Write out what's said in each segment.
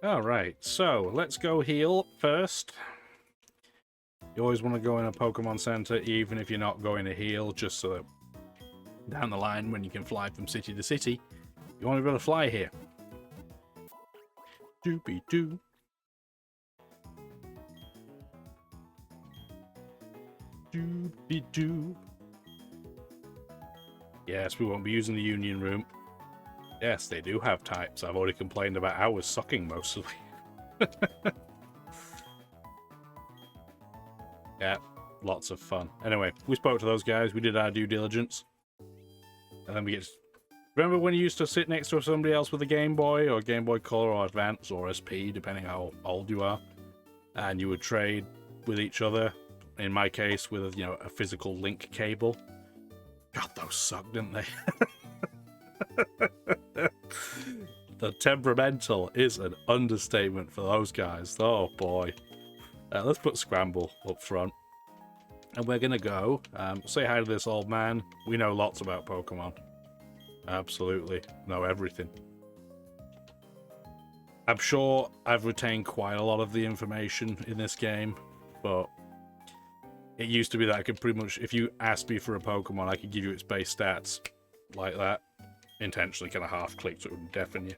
Alright, so let's go heal first. You always want to go in a Pokemon Center, even if you're not going to heal, just so that down the line, when you can fly from city to city, you want to be able to fly here. Doopy-doo. Doopy-doo. Yes, we won't be using the Union Room. Yes, they do have types. I've already complained about ours sucking mostly. Yeah, lots of fun. Anyway, we spoke to those guys. We did our due diligence. And then we get... Remember when you used to sit next to somebody else with a Game Boy, or Game Boy Color, or Advance, or SP, depending how old you are, and you would trade with each other? In my case, with a physical link cable. God, those suck, didn't they? The temperamental is an understatement for those guys. Oh boy. Let's put Scramble up front. And we're gonna go say hi to this old man. We know lots about Pokemon. Absolutely. Know everything. I'm sure I've retained quite a lot of the information in this game, but it used to be that I could pretty much, if you asked me for a Pokemon, I could give you its base stats like that. Intentionally kind of half-clicked so it wouldn't deafen you.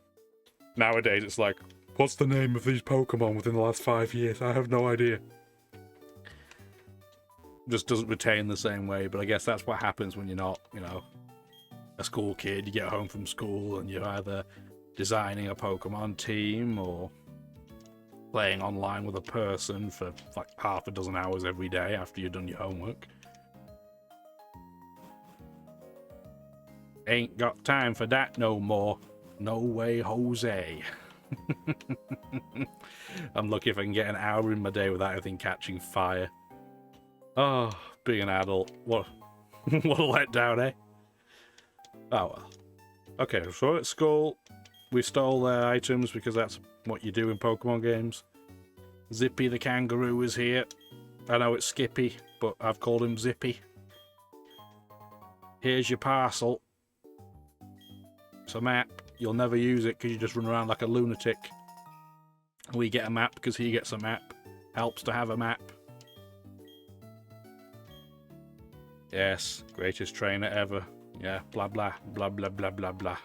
Nowadays it's like, what's the name of these Pokemon within the last 5 years? I have no idea. Just doesn't retain the same way, but I guess that's what happens when you're not, a school kid. You get home from school and you're either designing a Pokemon team or playing online with a person for like half a dozen hours every day after you've done your homework. Ain't got time for that no more. No way, Jose. I'm lucky if I can get an hour in my day without anything catching fire. Oh, being an adult. What a letdown, eh? Oh well. Okay, so at school, we stole their items because that's what you do in Pokemon games. Zippy the kangaroo is here. I know it's Skippy, but I've called him Zippy. Here's your parcel. It's a map. You'll never use it because you just run around like a lunatic. We get a map because he gets a map. Helps to have a map. Yes, greatest trainer ever. Yeah, blah blah, blah blah blah blah blah.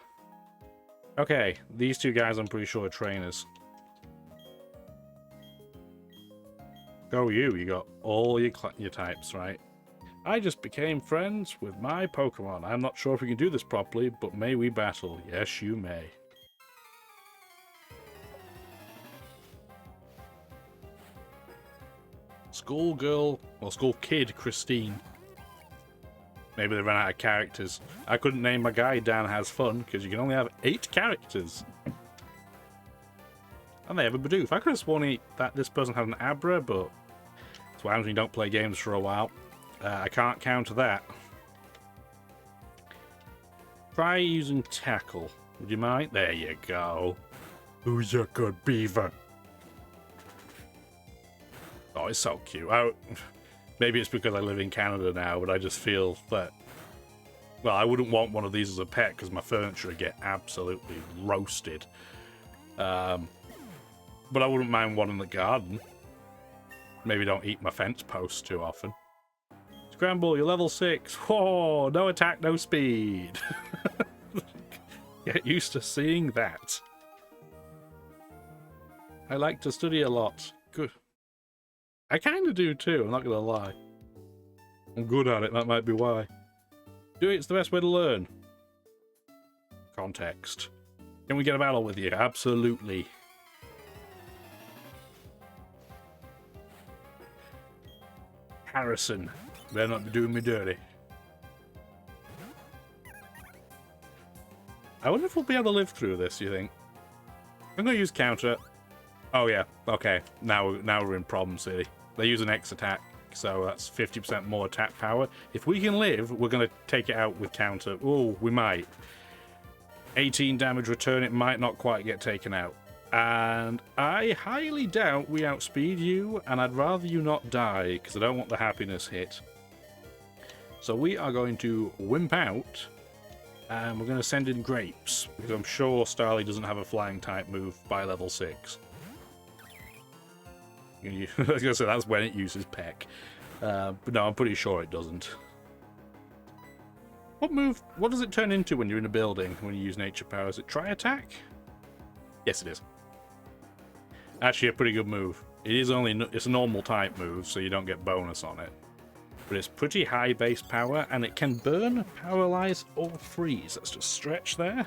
Okay, these two guys I'm pretty sure are trainers. Go you got all your types, right? I just became friends with my Pokemon. I'm not sure if we can do this properly, but may we battle? Yes, you may. Schoolgirl, or school kid, Christine. Maybe they ran out of characters. I couldn't name my guy Dan Has Fun, because you can only have 8 characters. And they have a Bidoof. I could have sworn that this person had an Abra, but it's what happens when you don't play games for a while. I can't counter that. Try using Tackle. Would you mind? There you go. Who's your good beaver? Oh, it's so cute. Maybe it's because I live in Canada now, but I just feel that... Well, I wouldn't want one of these as a pet because my furniture would get absolutely roasted. But I wouldn't mind one in the garden. Maybe don't eat my fence posts too often. Scramble, you're level 6. Whoa, no attack, no speed. Get used to seeing that. I like to study a lot. Good. I kind of do too, I'm not going to lie. I'm good at it, that might be why. Do it's the best way to learn. Context. Can we get a battle with you? Absolutely. Harrison. Better not be doing me dirty. I wonder if we'll be able to live through this, you think? I'm going to use counter. Oh yeah, okay. Now we're in Problem City. They use an X attack, so that's 50% more attack power. If we can live, we're going to take it out with counter. Oh, we might. 18 damage return, it might not quite get taken out. And I highly doubt we outspeed you, and I'd rather you not die, because I don't want the happiness hit. So we are going to wimp out, and we're going to send in Grapes, because I'm sure Starly doesn't have a flying type move by level 6. I was going to say that's when it uses Peck. But no, I'm pretty sure it doesn't. What does it turn into when you're in a building when you use nature power? Is it try attack? Yes, it is. Actually, a pretty good move. It's a normal type move, so you don't get bonus on it. But it's pretty high base power, and it can burn, paralyze, or freeze. Let's just stretch there.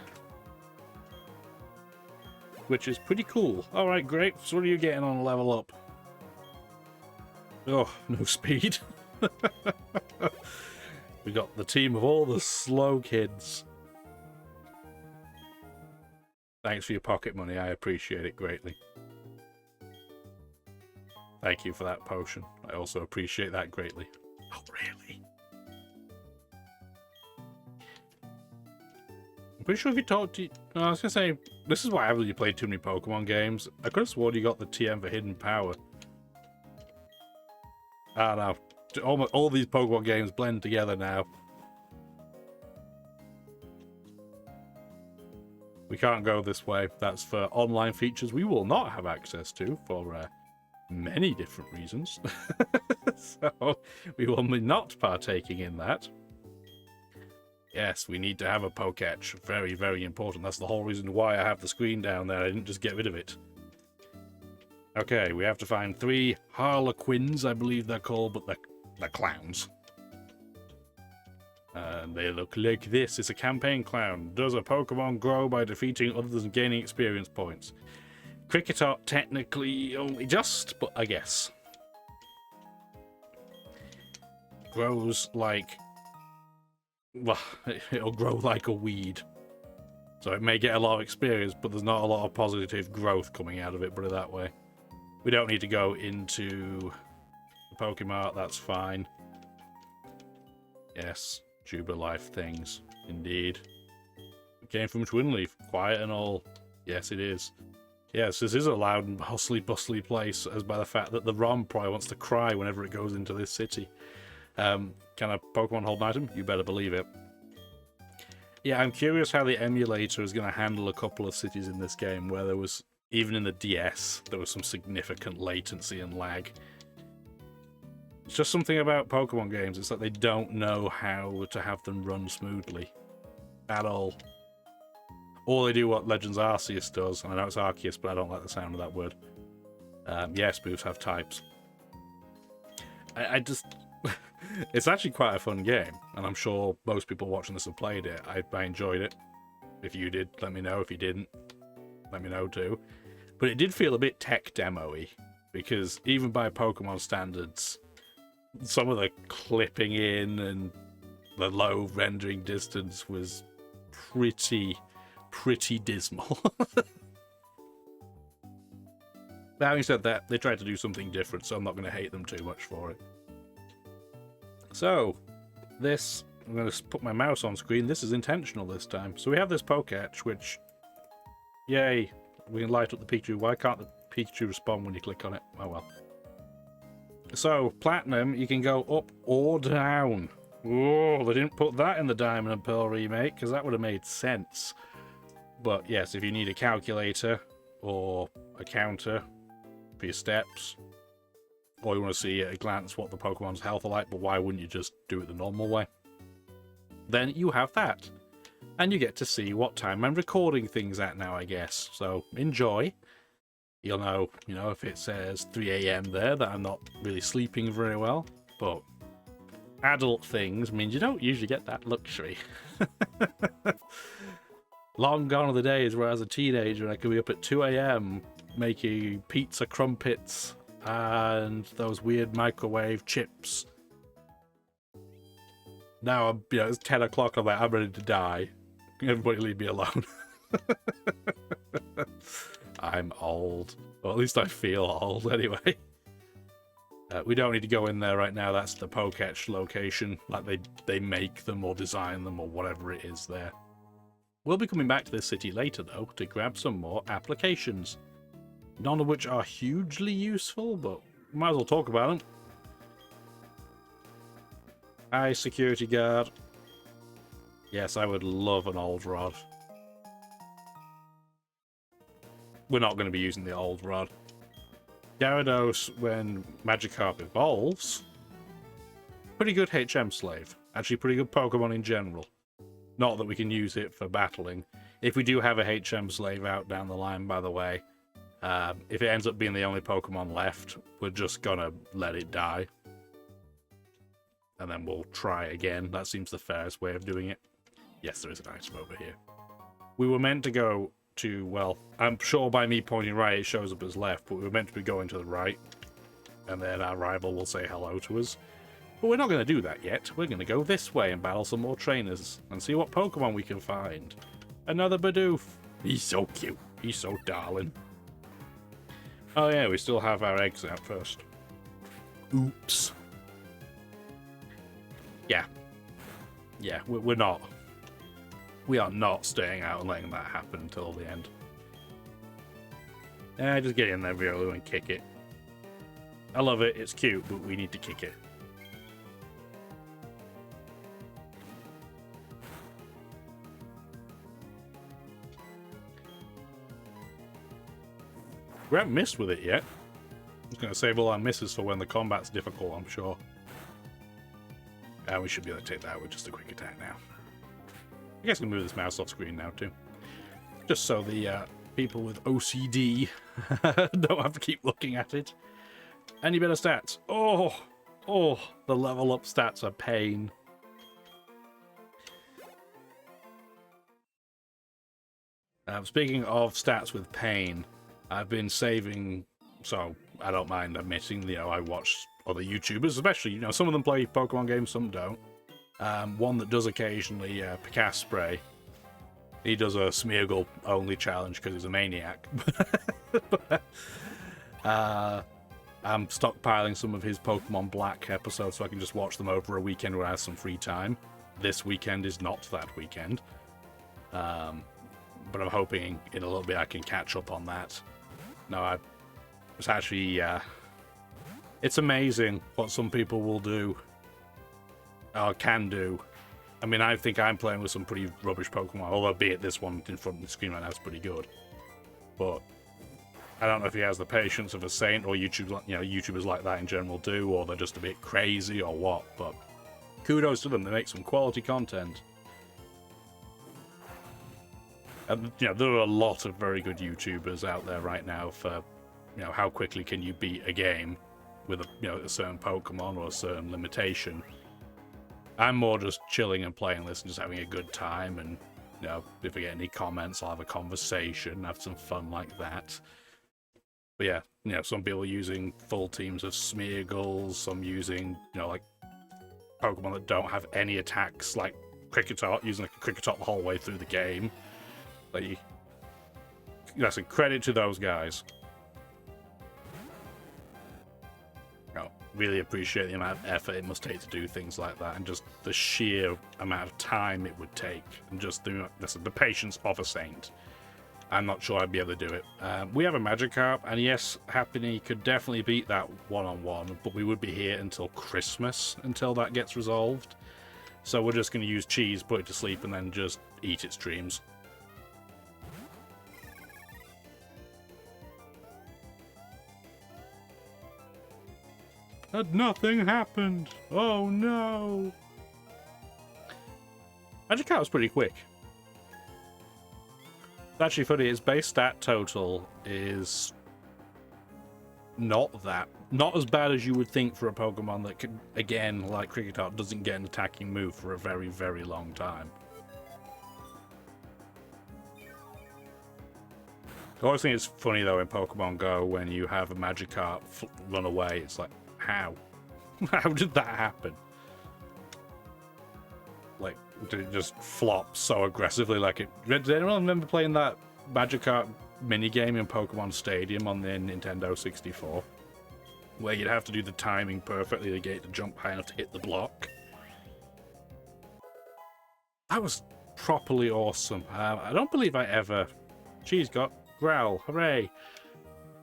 Which is pretty cool. Alright, great. So what are you getting on a level up? Oh, no speed. We got the team of all the slow kids. Thanks for your pocket money. I appreciate it greatly. Thank you for that potion. I also appreciate that greatly. Oh, really? I'm pretty sure if you talk to... No, I was going to say, this is why I haven't really played too many Pokemon games. I could have sworn you got the TM for Hidden Power. I don't know. All these Pokemon games blend together now. We can't go this way. That's for online features we will not have access to for many different reasons. So we will be not partaking in that. Yes, we need to have a Poketch. Very, very important. That's the whole reason why I have the screen down there. I didn't just get rid of it. Okay, we have to find 3 Harlequins, I believe they're called, but they're clowns. And they look like this. It's a campaign clown. Does a Pokemon grow by defeating others and gaining experience points? Cricketot, technically only just, but I guess. Grows like... Well, it'll grow like a weed. So it may get a lot of experience, but there's not a lot of positive growth coming out of it, put it that way. We don't need to go into the Pokemart, that's fine. Yes, Jubilife things, indeed. It came from Twinleaf, quiet and all. Yes, it is. Yes, this is a loud and bustly place, as by the fact that the ROM probably wants to cry whenever it goes into this city. Can a Pokemon hold an item? You better believe it. Yeah, I'm curious how the emulator is going to handle a couple of cities in this game where there was, even in the DS, there was some significant latency and lag. It's just something about Pokemon games. It's like they don't know how to have them run smoothly. At all. Or they do what Legends Arceus does. And I know it's Arceus, but I don't like the sound of that word. Yes, moves have types. I just... It's actually quite a fun game. And I'm sure most people watching this have played it. I enjoyed it. If you did, let me know. If you didn't, let me know too. But it did feel a bit tech demo-y. Because even by Pokemon standards... some of the clipping in and the low rendering distance was pretty dismal. But having said that, they tried to do something different, so I'm not going to hate them too much for it. So, this, I'm going to put my mouse on screen. This is intentional this time. So we have this Poketch, which, yay, we can light up the Pikachu. Why can't the Pikachu respond when you click on it? Oh well. So, Platinum, you can go up or down. Oh, they didn't put that in the Diamond and Pearl remake, because that would have made sense. But yes, if you need a calculator or a counter for your steps, or you want to see at a glance what the Pokemon's health are like, but why wouldn't you just do it the normal way? Then you have that. And you get to see what time I'm recording things at now, I guess. So, enjoy. You'll know, if it says 3 AM there, that I'm not really sleeping very well. But adult things means you don't usually get that luxury. Long gone are the days where as a teenager I could be up at 2 AM making pizza crumpets and those weird microwave chips. Now, it's 10 o'clock, I'm like, I'm ready to die. Everybody leave me alone. I'm old. Or at least I feel old, anyway. We don't need to go in there right now. That's the Poketch location. Like, they make them or design them or whatever it is there. We'll be coming back to this city later, though, to grab some more applications. None of which are hugely useful, but might as well talk about them. Hi, security guard. Yes, I would love an old rod. We're not going to be using the old rod. Gyarados, when Magikarp evolves, pretty good HM slave. Actually, pretty good Pokemon in general. Not that we can use it for battling. If we do have a HM slave out down the line, by the way, if it ends up being the only Pokemon left, we're just gonna let it die. And then we'll try again. That seems the fairest way of doing it. Yes, there is an item over here. We were meant to go to, well, I'm sure by me pointing right, it shows up as left, but we were meant to be going to the right. And then our rival will say hello to us. But we're not going to do that yet. We're going to go this way and battle some more trainers and see what Pokemon we can find. Another Bidoof. He's so cute. He's so darling. Oh yeah, we still have our eggs out first. Oops. Yeah, we're not. We are not staying out and letting that happen until the end. Just get in there, Riolu, and kick it. I love it. It's cute, but we need to kick it. We haven't missed with it yet. I'm just going to save all our misses for when the combat's difficult, I'm sure. We should be able to take that with just a quick attack now. I guess I can move this mouse off screen now, too. Just so the people with OCD don't have to keep looking at it. Any better stats? Oh, the level up stats are pain. Speaking of stats with pain, I've been saving, so I don't mind admitting, I watch other YouTubers, especially, some of them play Pokemon games, some don't. One that does occasionally, Spray. He does a Smeargle only challenge because he's a maniac. I'm stockpiling some of his Pokemon Black episodes so I can just watch them over a weekend when I have some free time. This weekend is not that weekend. But I'm hoping in a little bit I can catch up on that. No, it's actually, it's amazing what some people will do, or can do. I mean, I think I'm playing with some pretty rubbish Pokemon, although be it this one in front of the screen right now is pretty good. But I don't know if he has the patience of a saint, or YouTubers like that in general do, or they're just a bit crazy or what, but kudos to them, they make some quality content. And, there are a lot of very good YouTubers out there right now for, how quickly can you beat a game with a certain Pokemon or a certain limitation. I'm more just chilling and playing this and just having a good time, and, if I get any comments, I'll have a conversation, have some fun like that. But yeah, some people are using full teams of Smeargles, some using, like, Pokemon that don't have any attacks, like Kricketot, using like a Kricketot the whole way through the game. Like, that's a credit to those guys. Really appreciate the amount of effort it must take to do things like that, and just the sheer amount of time it would take, and just the patience of a saint. I'm not sure I'd be able to do it. We have a Magikarp, and yes, Happiny could definitely beat that one-on-one, but we would be here until Christmas until that gets resolved. So we're just going to use cheese, put it to sleep, and then just eat its dreams. And nothing happened. Oh no. Magikarp was pretty quick. It's actually funny, its base stat total is not as bad as you would think for a Pokemon that could, again, like Kricketot, doesn't get an attacking move for a very, very long time. I always think it's funny though in Pokemon Go when you have a Magikarp run away, it's like, how? How did that happen? Like, did it just flop so aggressively like it... Does anyone remember playing that Magikarp minigame in Pokemon Stadium on the Nintendo 64? Where you'd have to do the timing perfectly to get it to jump high enough to hit the block. That was properly awesome. I don't believe I ever... Geez, got Growl, hooray!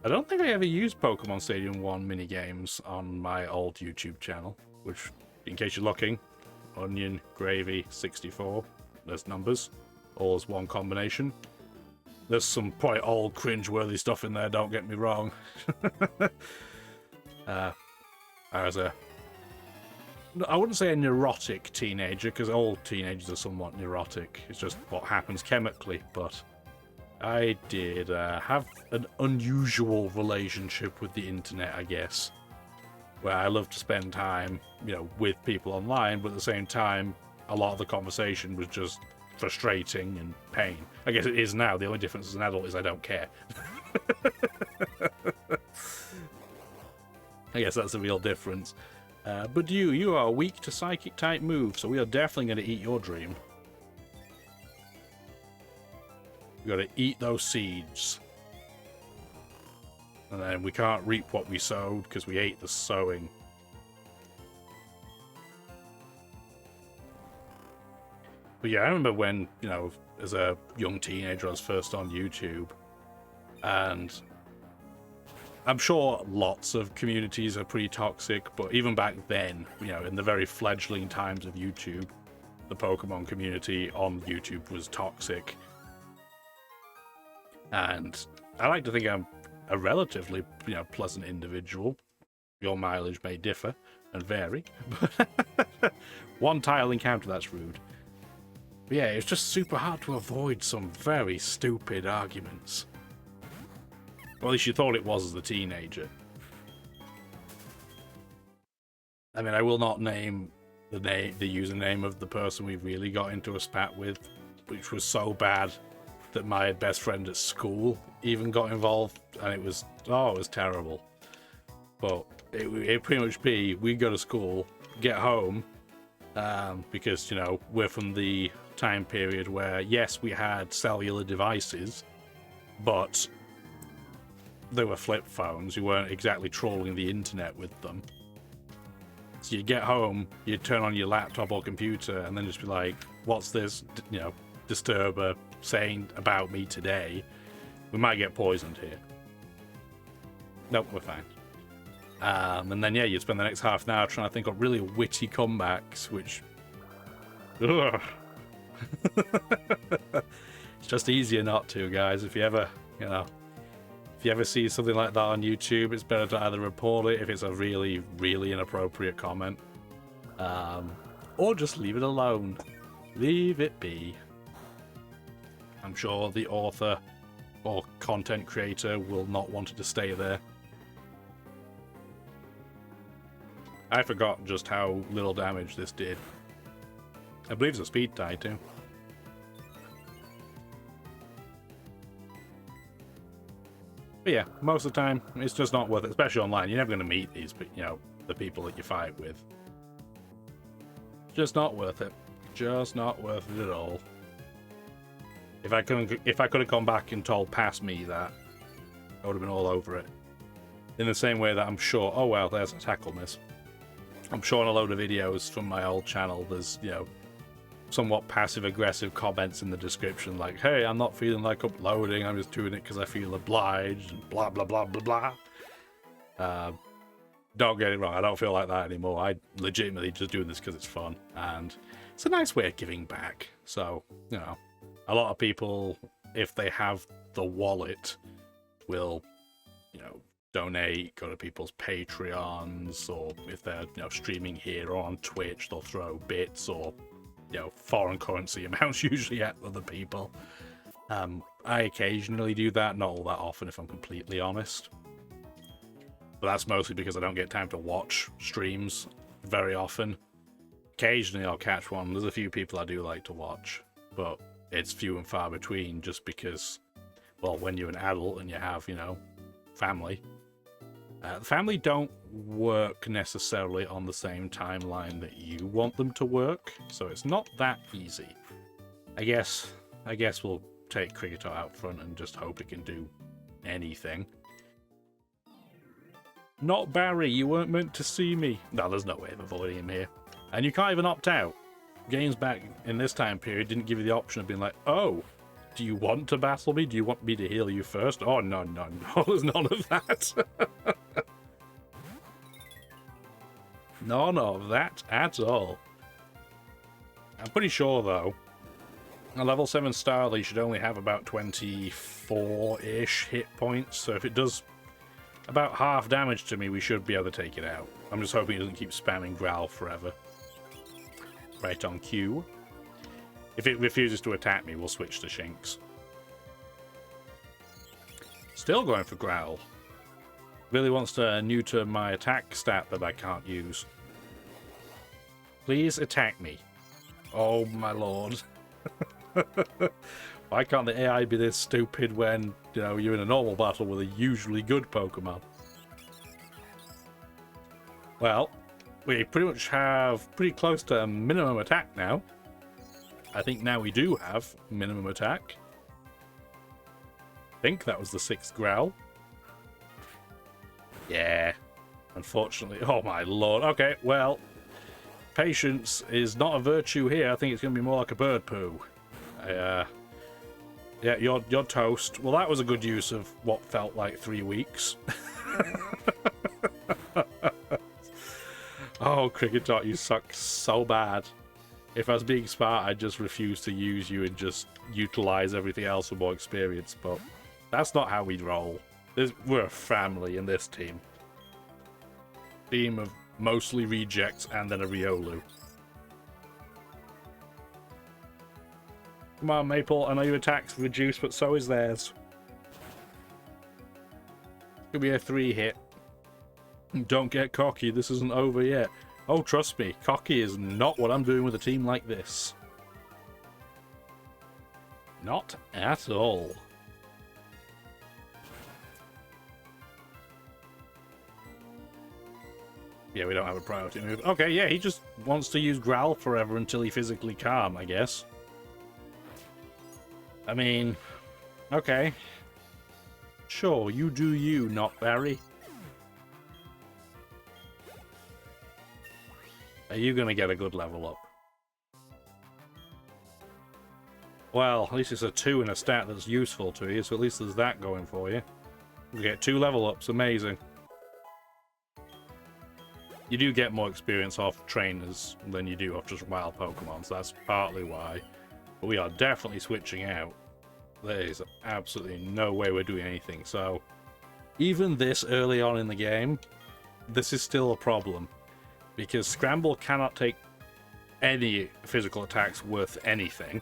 I don't think I ever used Pokemon Stadium 1 minigames on my old YouTube channel, which, in case you're looking, Onion, Gravy, 64, there's numbers, all as one combination. There's some quite old, cringe-worthy stuff in there, don't get me wrong. I was I wouldn't say a neurotic teenager, because all teenagers are somewhat neurotic. It's just what happens chemically, but I did have an unusual relationship with the internet, I guess, where I love to spend time, you know, with people online, but at the same time, a lot of the conversation was just frustrating and pain. I guess it is now. The only difference as an adult is I don't care. I guess that's the real difference. But you are weak to psychic type moves, so we are definitely going to eat your dream. We got to eat those seeds. And then we can't reap what we sowed because we ate the sowing. But yeah, I remember when, you know, as a young teenager, I was first on YouTube. And I'm sure lots of communities are pretty toxic, but even back then, you know, in the very fledgling times of YouTube, the Pokemon community on YouTube was toxic. And I like to think I'm a relatively, you know, pleasant individual. Your mileage may differ and vary, but one tile encounter, that's rude. But yeah, it's just super hard to avoid some very stupid arguments. Well, at least you thought it was as a teenager. I mean, I will not name the username of the person we really got into a spat with, which was so bad that my best friend at school even got involved, and it was terrible. But it pretty much be, we'd go to school, get home, because, you know, we're from the time period where, yes, we had cellular devices, but they were flip phones. You weren't exactly trawling the internet with them. So you get home, you turn on your laptop or computer, and then just be like, what's this, you know, disturber saying about me today? We might get poisoned here. Nope, we're fine. And then, yeah, you'd spend the next half an hour trying to think of really witty comebacks, which... Ugh. It's just easier not to, guys. If you ever, you know... If you ever see something like that on YouTube, it's better to either report it if it's a really, really inappropriate comment. Or just leave it alone. Leave it be. I'm sure the author or content creator will not want it to stay there. I forgot just how little damage this did. I believe it's a speed tie too. But yeah, most of the time, it's just not worth it, especially online. You're never going to meet these, you know, the people that you fight with. Just not worth it. Just not worth it at all. If I could have gone back and told past me that, I would have been all over it. In the same way that I'm sure, oh well, there's a tackle miss. I'm sure in a load of videos from my old channel, there's, you know, somewhat passive-aggressive comments in the description like, hey, I'm not feeling like uploading, I'm just doing it because I feel obliged, and blah, blah, blah, blah, blah. Don't get it wrong, I don't feel like that anymore. I legitimately just doing this because it's fun, and it's a nice way of giving back. So, you know, a lot of people, if they have the wallet, will, you know, donate, go to people's Patreons, or if they're, you know, streaming here or on Twitch, they'll throw bits or, you know, foreign currency amounts usually at other people. I occasionally do that, not all that often if I'm completely honest. But that's mostly because I don't get time to watch streams very often. Occasionally I'll catch one. There's a few people I do like to watch, but it's few and far between just because, well, when you're an adult and you have, you know, family, family don't work necessarily on the same timeline that you want them to work, so it's not that easy. I guess we'll take Cricketer out front and just hope it can do anything. Not Barry, you weren't meant to see me. No, there's no way of avoiding him here. And you can't even opt out. Games back in this time period didn't give you the option of being like, oh, do you want to battle me? Do you want me to heal you first? Oh, no, no, no, there's none of that. None of that at all. I'm pretty sure, though, A level 7 Starly should only have about 24-ish hit points, so if it does about half damage to me, we should be able to take it out. I'm just hoping it doesn't keep spamming Growl forever. Right on cue. If it refuses to attack me, we'll switch to Shinx. Still going for Growl. Really wants to neuter my attack stat that I can't use. Please attack me. Oh my lord. Why can't the AI be this stupid when, you know, you're in a normal battle with a usually good Pokemon? Well, we pretty much have pretty close to minimum attack now. I think now we do have minimum attack. I think that was the 6th Growl. Yeah. Unfortunately. Oh my lord. Okay, well, patience is not a virtue here. I think it's going to be more like a bird poo. Yeah, you're toast. Well, that was a good use of what felt like 3 weeks. Oh, Cricketot, you suck so bad. If I was being smart, I'd just refuse to use you and just utilize everything else for more experience, but that's not how we roll. We're a family in this team. Team of mostly rejects and then a Riolu. Come on, Maple. I know your attack's reduced, but so is theirs. Could be a 3-hit. Don't get cocky. This isn't over yet. Oh, trust me. Cocky is not what I'm doing with a team like this. Not at all. Yeah, we don't have a priority move. Okay, yeah, he just wants to use Growl forever until he physically calm, I guess. I mean, okay. Sure, you do you, not Barry. Are you going to get a good level up? Well, at least it's a 2 in a stat that's useful to you, so at least there's that going for you. You get 2 level ups, amazing. You do get more experience off trainers than you do off just wild Pokemon, so that's partly why. But we are definitely switching out. There is absolutely no way we're doing anything, so even this early on in the game, this is still a problem. Because Scramble cannot take any physical attacks worth anything.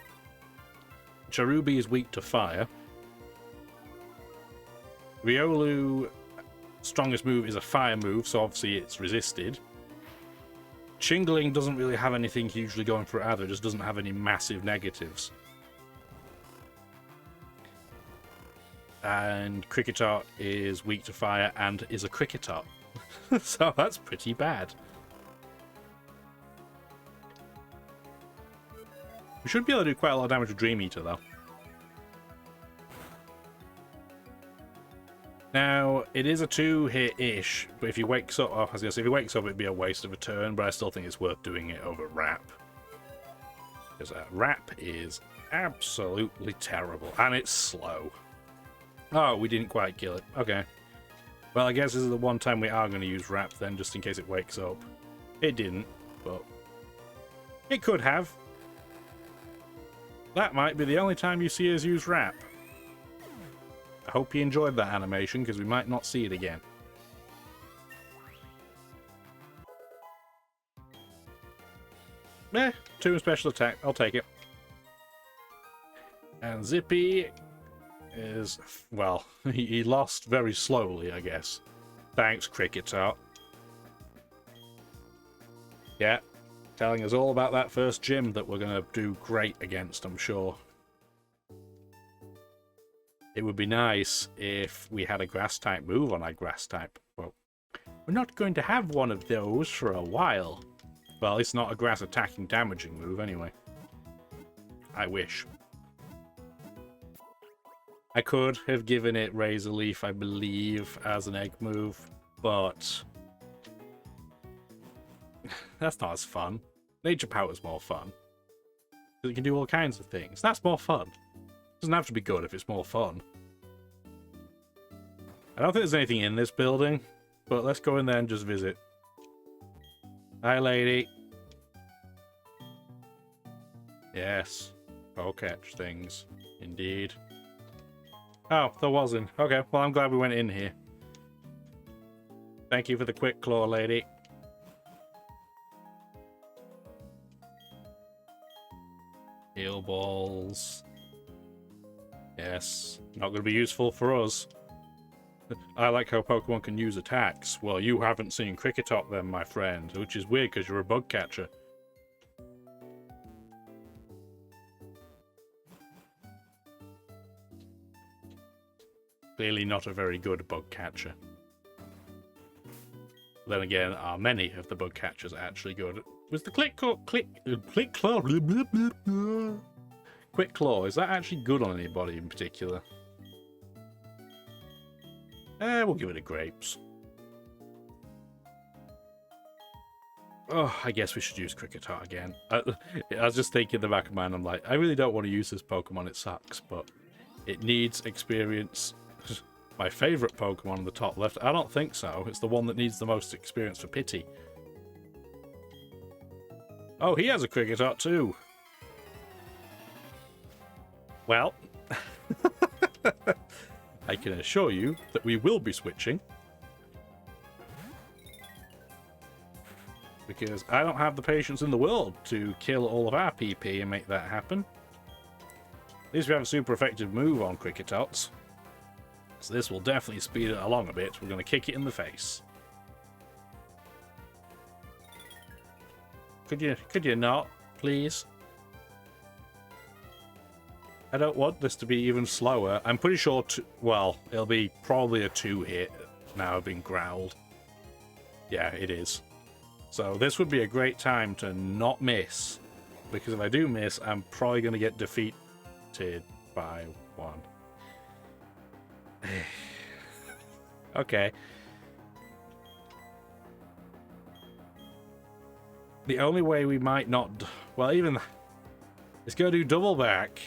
Cherubi is weak to fire. Riolu strongest move is a fire move, so obviously it's resisted. Chingling doesn't really have anything hugely going for it either, it just doesn't have any massive negatives. And Cricketot is weak to fire and is a Cricketot. So that's pretty bad. We should be able to do quite a lot of damage with Dream Eater, though. Now, it is a 2-hit-ish, but if he wakes up, oh, I was gonna say, if he wakes up, it'd be a waste of a turn, but I still think it's worth doing it over Wrap. Because Wrap is absolutely terrible, and it's slow. Oh, we didn't quite kill it. Okay. Well, I guess this is the one time we are going to use Wrap, then, just in case it wakes up. It didn't, but it could have. That might be the only time you see us use Wrap. I hope you enjoyed that animation, because we might not see it again. Eh, 2 in special attack. I'll take it. And Zippy is, well, he lost very slowly, I guess. Thanks, Cricketot. Yeah. Telling us all about that first gym that we're going to do great against, I'm sure. It would be nice if we had a grass-type move on our grass-type. Well, we're not going to have one of those for a while. Well, it's not a grass-attacking damaging move, anyway. I wish. I could have given it Razor Leaf, I believe, as an egg move, but that's not as fun. Nature Power is more fun. Because it can do all kinds of things. That's more fun. It doesn't have to be good if it's more fun. I don't think there's anything in this building, but let's go in there and just visit. Hi, lady. Yes. catch things. Indeed. Oh, there wasn't. Okay, well, I'm glad we went in here. Thank you for the quick claw, lady. Heal balls. Yes, not going to be useful for us. I like how Pokemon can use attacks. Well, you haven't seen Cricketot then, my friend, which is weird because you're a bug catcher. Clearly not a very good bug catcher. Then again, are many of the bug catchers actually good? Was the Quick Claw, Quick Claw, is that actually good on anybody in particular? We'll give it a grapes. Oh, I guess we should use Cricketot again. I was just thinking in the back of my mind, I'm like, I really don't want to use this Pokemon, it sucks, but it needs experience. My favourite Pokemon on the top left? I don't think so. It's the one that needs the most experience for pity. Oh, he has a Cricketot too. Well, I can assure you that we will be switching. Because I don't have the patience in the world to kill all of our PP and make that happen. At least we have a super effective move on Cricketots. So this will definitely speed it along a bit. We're going to kick it in the face. Could you not, please? I don't want this to be even slower. I'm pretty sure, well, it'll be probably a 2-hit now I've been growled. Yeah, it is. So this would be a great time to not miss. Because if I do miss, I'm probably going to get defeated by 1. Okay. The only way we might not... Well, even... It's going to do double back.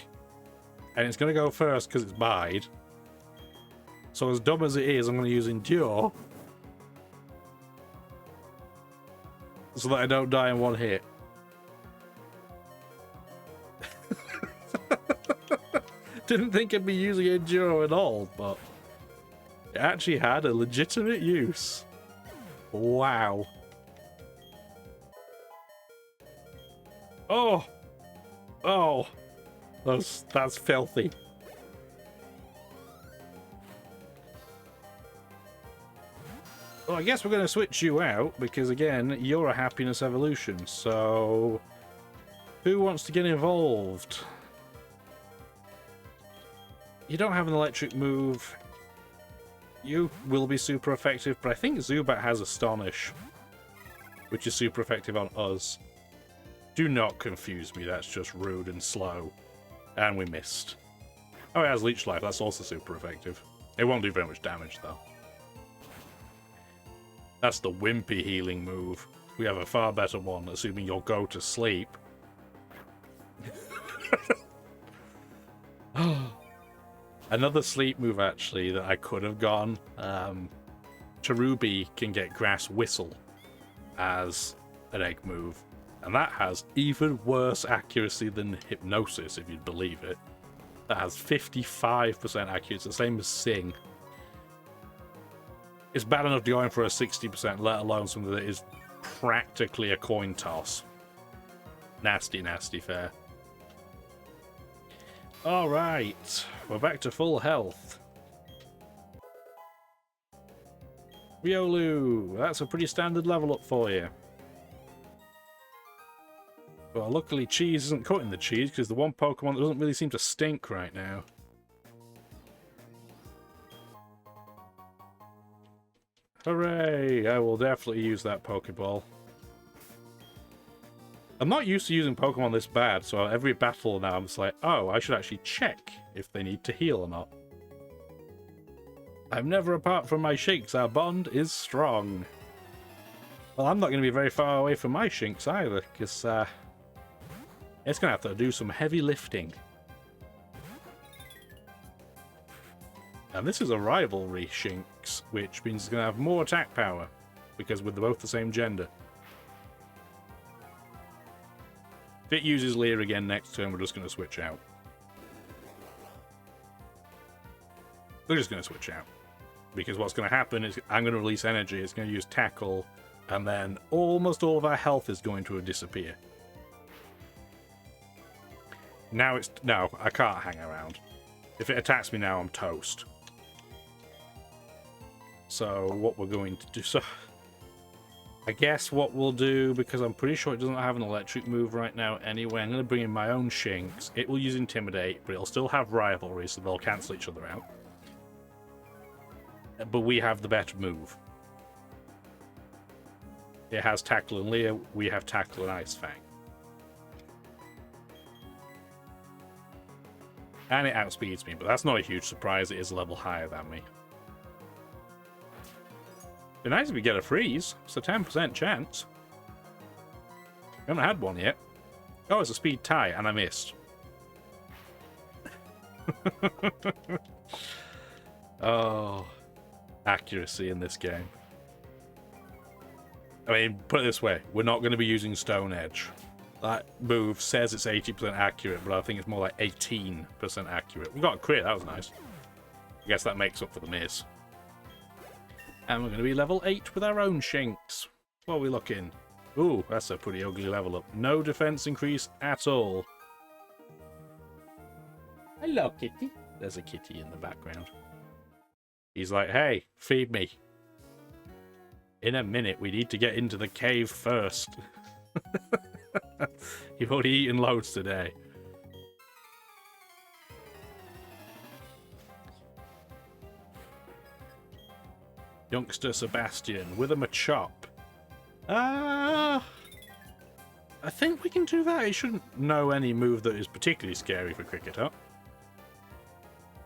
And it's going to go first because it's Bide. So as dumb as it is, I'm going to use Endure. So that I don't die in 1 hit. Didn't think I'd be using Endure at all, but... It actually had a legitimate use. Wow. Oh! Oh! That's filthy. Well, I guess we're going to switch you out, because again, you're a happiness evolution, so... Who wants to get involved? You don't have an electric move. You will be super effective, but I think Zubat has Astonish, which is super effective on us. Do not confuse me, that's just rude and slow. And we missed. Oh, it has Leech Life, that's also super effective. It won't do very much damage, though. That's the wimpy healing move. We have a far better one, assuming you'll go to sleep. Another sleep move, actually, that I could have gone. Cherubi can get Grass Whistle as an egg move. And that has even worse accuracy than Hypnosis, if you'd believe it. That has 55% accuracy, the same as Sing. It's bad enough to go in for a 60%, let alone something that is practically a coin toss. Nasty, nasty fair. Alright, we're back to full health. Riolu, that's a pretty standard level up for you. Well, luckily cheese isn't cutting the cheese, because the one Pokemon that doesn't really seem to stink right now. Hooray! I will definitely use that Pokeball. I'm not used to using Pokemon this bad, so every battle now I'm just like, oh, I should actually check if they need to heal or not. I'm never apart from my Shinx, our bond is strong. Well, I'm not going to be very far away from my Shinx either, because it's going to have to do some heavy lifting. And this is a rivalry Shinx, which means it's going to have more attack power, because we're both the same gender. it uses Leer again next turn, we're just going to switch out. We're just going to switch out. Because what's going to happen is I'm going to release energy, it's going to use tackle, and then almost all of our health is going to disappear. Now it's... No, I can't hang around. If it attacks me now, I'm toast. So what we're going to do... So I guess what we'll do, because I'm pretty sure it doesn't have an electric move right now anyway, I'm going to bring in my own Shinx. It will use Intimidate, but it'll still have Rivalry, so they'll cancel each other out. But we have the better move. It has Tackle and Leer, we have Tackle and Ice Fang. And it outspeeds me, but that's not a huge surprise, it is a level higher than me. Be nice if we get a freeze. It's a 10% chance. We haven't had one yet. Oh, it's a speed tie, and I missed. Oh, accuracy in this game. I mean, put it this way, we're not going to be using Stone Edge. That move says it's 80% accurate, but I think it's more like 18% accurate. We got a crit, that was nice. I guess that makes up for the miss. And we're going to be level 8 with our own Shinx. What are we looking? Ooh, that's a pretty ugly level up. No defense increase at all. Hello, kitty. There's a kitty in the background. He's like, hey, feed me. In a minute, we need to get into the cave first. You've already eaten loads today. Youngster Sebastian with a Machop. I think we can do that. He shouldn't know any move that is particularly scary for Cricketer.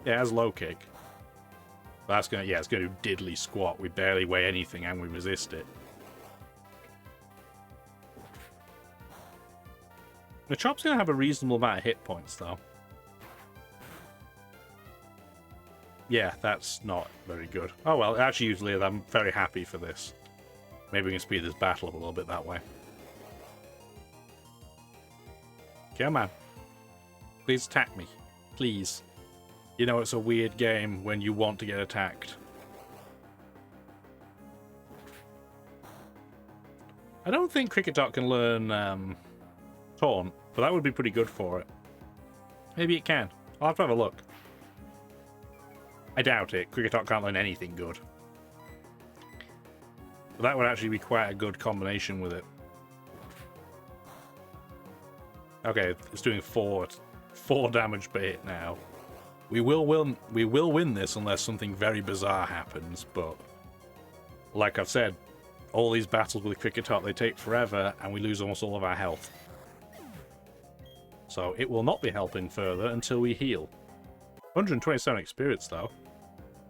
Yeah, it has low kick. That's gonna, yeah, it's gonna do diddly squat. We barely weigh anything and we resist it. Machop's gonna have a reasonable amount of hit points though. Yeah, that's not very good. Oh well, actually, usually I'm very happy for this. Maybe we can speed this battle up a little bit that way. Come on. Please attack me. Please. You know it's a weird game when you want to get attacked. I don't think Cricketot can learn Taunt, but that would be pretty good for it. Maybe it can. I'll have to have a look. I doubt it. Cricketot can't learn anything good. But that would actually be quite a good combination with it. Okay, it's doing 4 damage per hit now. We will win this unless something very bizarre happens, but like I've said, all these battles with Cricketot, they take forever and we lose almost all of our health. So it will not be helping further until we heal. 127 experience though.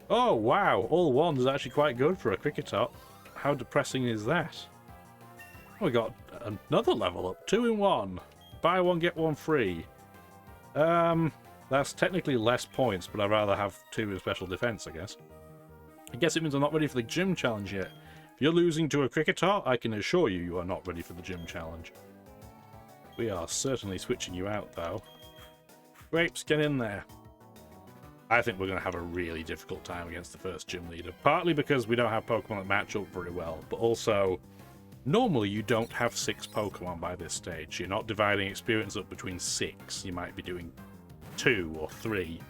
Oh wow, all ones is actually quite good for a Cricketot. How depressing is that? Oh, we got another level up, 2 in 1. Buy one, get one free. That's technically less points, but I'd rather have 2 in special defense, I guess. I guess it means I'm not ready for the gym challenge yet. If you're losing to a Cricketot, I can assure you you are not ready for the gym challenge. We are certainly switching you out, though. Grapes, get in there. I think we're going to have a really difficult time against the first gym leader. Partly because we don't have Pokemon that match up very well, but also, normally you don't have 6 Pokemon by this stage. You're not dividing experience up between 6. You might be doing 2 or 3.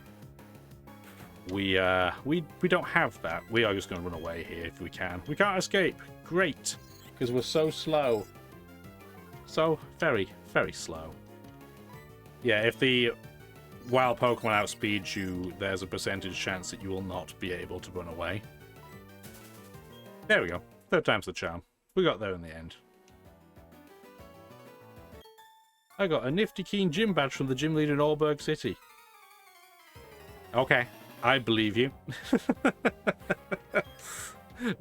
We don't have that. We are just going to run away here if we can. We can't escape. Great, because we're so slow. So very, very slow. Yeah, if the wild Pokemon outspeeds you, there's a percentage chance that you will not be able to run away. There we go. 3rd time's the charm. We got there in the end. I got a nifty keen gym badge from the gym leader in Allberg City. Okay, I believe you.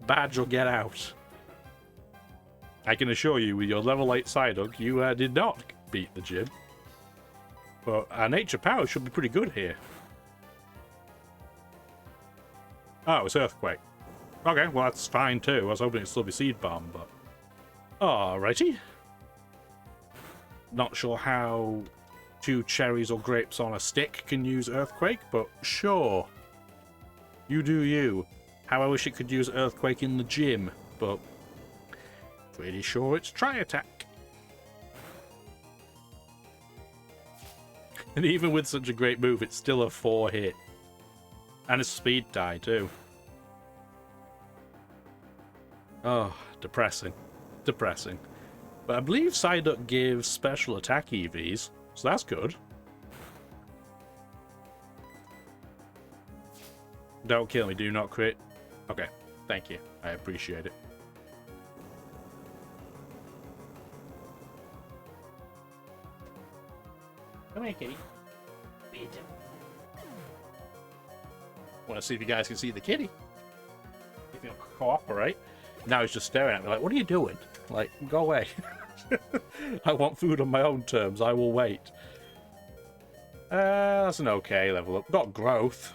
Badge or get out. I can assure you, with your level 8 Psyduck, you did not beat the gym. But our nature power should be pretty good here. Oh, it's Earthquake. Okay, well that's fine too. I was hoping it'd still be Seed Bomb, but... Alrighty. Not sure how 2 cherries or grapes on a stick can use Earthquake, but sure. You do you. How I wish it could use Earthquake in the gym, but pretty sure it's Tri-Attack. And even with such a great move, it's still a 4-hit. And a speed die, too. Oh, depressing. Depressing. But I believe Psyduck gives special attack EVs, so that's good. Don't kill me, do not crit. Okay, thank you. I appreciate it. Come here, kitty. Want to see if you guys can see the kitty. If you'll cooperate. Now he's just staring at me like, what are you doing? Like, go away. I want food on my own terms. I will wait. That's an okay level up. Got growth.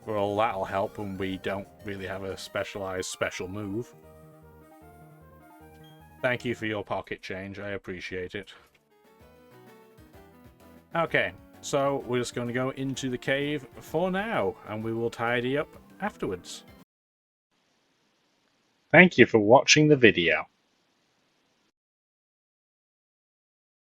Well, that'll help when we don't really have a specialized special move. Thank you for your pocket change. I appreciate it. Okay, so we're just going to go into the cave for now, and we will tidy up afterwards. Thank you for watching the video.